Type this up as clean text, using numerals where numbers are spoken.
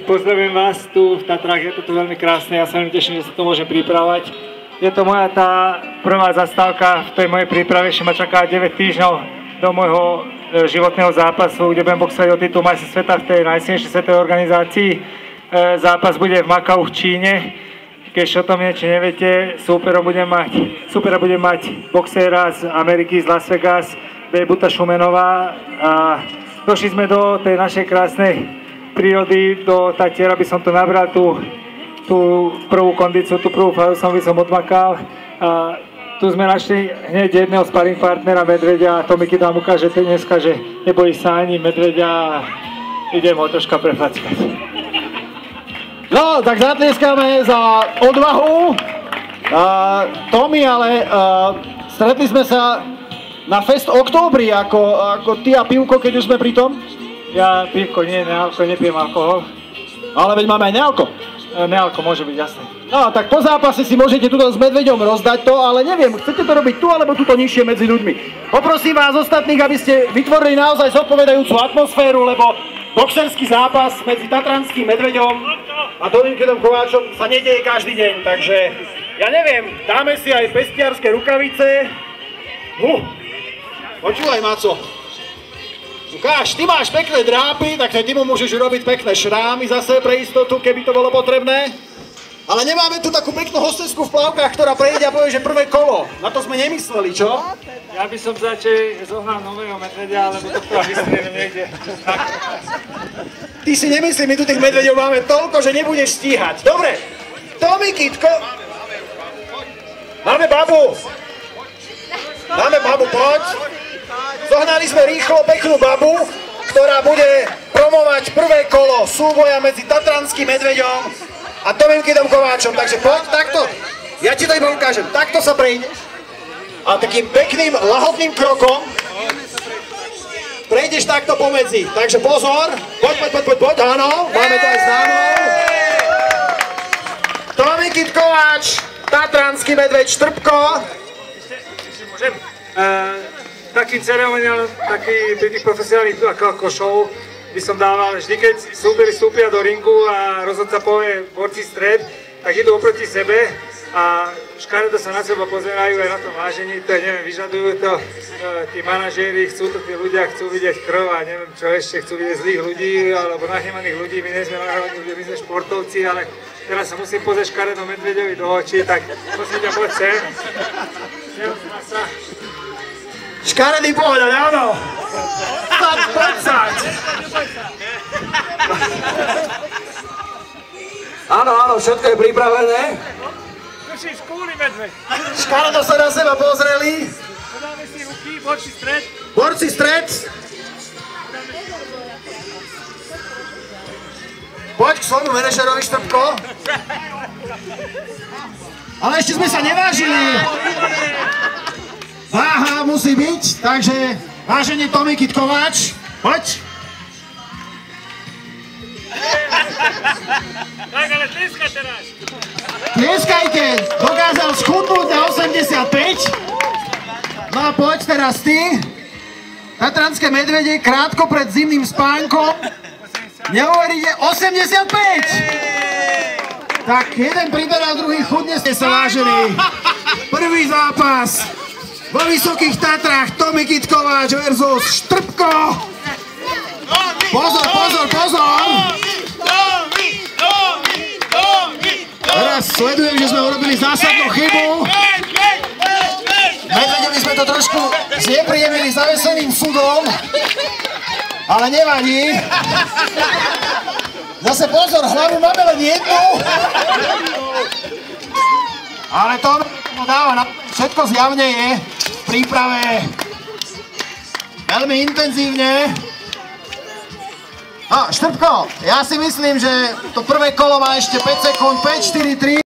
Pozdravujem vás tu v Tatrách, je to tu veľmi krásne, ja sa veľmi teším, že sa to môžem pripravať. Je to moja tá prvá zastávka v tej mojej príprave, ešte ma čaká 9 týždňov do môjho životného zápasu, kde budem boxovať o titul majstra sveta v tej najsilnejšej svetovej organizácii. Zápas bude v Makau v Číne. Keď o tom niečo neviete, súpera budem mať boxéra z Ameriky, z Las Vegas, Bejbuta Šumenová. A došli sme do tej našej krásnej prírody, do Tatier, aby som tu nabral tú prvú kondíciu, tú prvú fázu by som odmakal. A tu sme našli hneď jedného sparring partnera, Medveďa, a Tomiky nám ukáže dneska, že nebojí sa ani Medveďa a idem ho troška prefackať. No, tak zatlieskáme za odvahu. Tomi, ale stretli sme sa na Fest Októbri, ako ty a pivko, keď už sme pri tom? Ja pivko nie, nepijem alkohol. Ale veď máme aj nealko. Nealko môže byť, jasné. No, tak po zápase si môžete tuto s Medveďom rozdať to, ale neviem, chcete to robiť tu, alebo tuto nižšie medzi ľuďmi. Poprosím vás ostatných, aby ste vytvorili naozaj zodpovedajúcu atmosféru, lebo boxerský zápas medzi tatranským Medveďom a Tomikidom Kováčom sa nedeje každý deň, takže ja neviem, dáme si aj pestiarské rukavice. Počúvaj, Maco. Ukáž, ty máš pekné drápy, tak ty mu môžeš urobiť pekné šrámy zase pre istotu, keby to bolo potrebné. Ale nemáme tu takú peknú hostesku v plavkách, ktorá prejde a povie, že prvé kolo. Na to sme nemysleli, čo? Ja by som začal zohnal nového Medveďa, alebo to vystrielim niekde. Ty si nemyslí, my tu tých medveďov máme toľko, že nebudeš stíhať. Dobre, Tomikitko. Máme babu. Poď. Zohnali sme rýchlo peknú babu, ktorá bude promovať prvé kolo súboja medzi tatranským Medveďom a Tomikidom Kováčom. Takže poď takto. Ja ti to iba ukážem. Takto sa prejdeš. A takým pekným, lahodným krokom prejdeš takto pomedzi. Takže pozor. Poď. Áno, máme to aj známou. Tomikid Kováč, tatranský Medveď Štrbko. Môžem? Taký ceremoniál, taký pri tých profesionálnych ako show by som dával, vždy keď súperi vstúpia do ringu a rozhodca povie borci stred, tak idú oproti sebe a škaredo sa na seba pozerajú aj na tom vážení, to je, neviem, vyžadujú to tí manažéri, chcú to tí ľudia, chcú vidieť krv a neviem čo ešte, chcú vidieť zlých ľudí alebo nahnevaných ľudí, my nie sme nahnevaní ľudia, my sme športovci, ale teraz sa musím pozrieť škaredo Medveďovi do očí, tak prosím ťa, poď sem. Škaredý pohľad, áno! Poď! Áno, všetko je pripravené. Držíš kúly, Medveď. Škaredo sa na seba pozreli. Podáme si ruky, borci stred. Borci stred. Poď k svojmu manažerovi, Štrbko. Ale ešte sme sa nevážili. Váha musí byť, takže váženie Tomikid Kováč, poď. Tak, ale tlieskaj teraz. Tlieskajte, dokázal schudnúť na 85. No a poď teraz ty. Tatranské medvede krátko pred zimným spánkom. Neuveríte, 85. Tak jeden priberal, druhý chudne, ste sa vážili. Prvý zápas vo Vysokých Tatrách, Tomikid Kováč versus Štrbko. Pozor! Teraz sledujem, že sme urobili zásadnú chybu. Medvedeli sme to trošku znepríjemnili zaveseným sudom, ale nevadí. Zase pozor, hlavu máme len jednu. Ale to dáva na všetko zjavne je v príprave veľmi intenzívne. Štrbko, ja si myslím, že to prvé kolo má ešte 5 sekúnd, 5, 4, 3.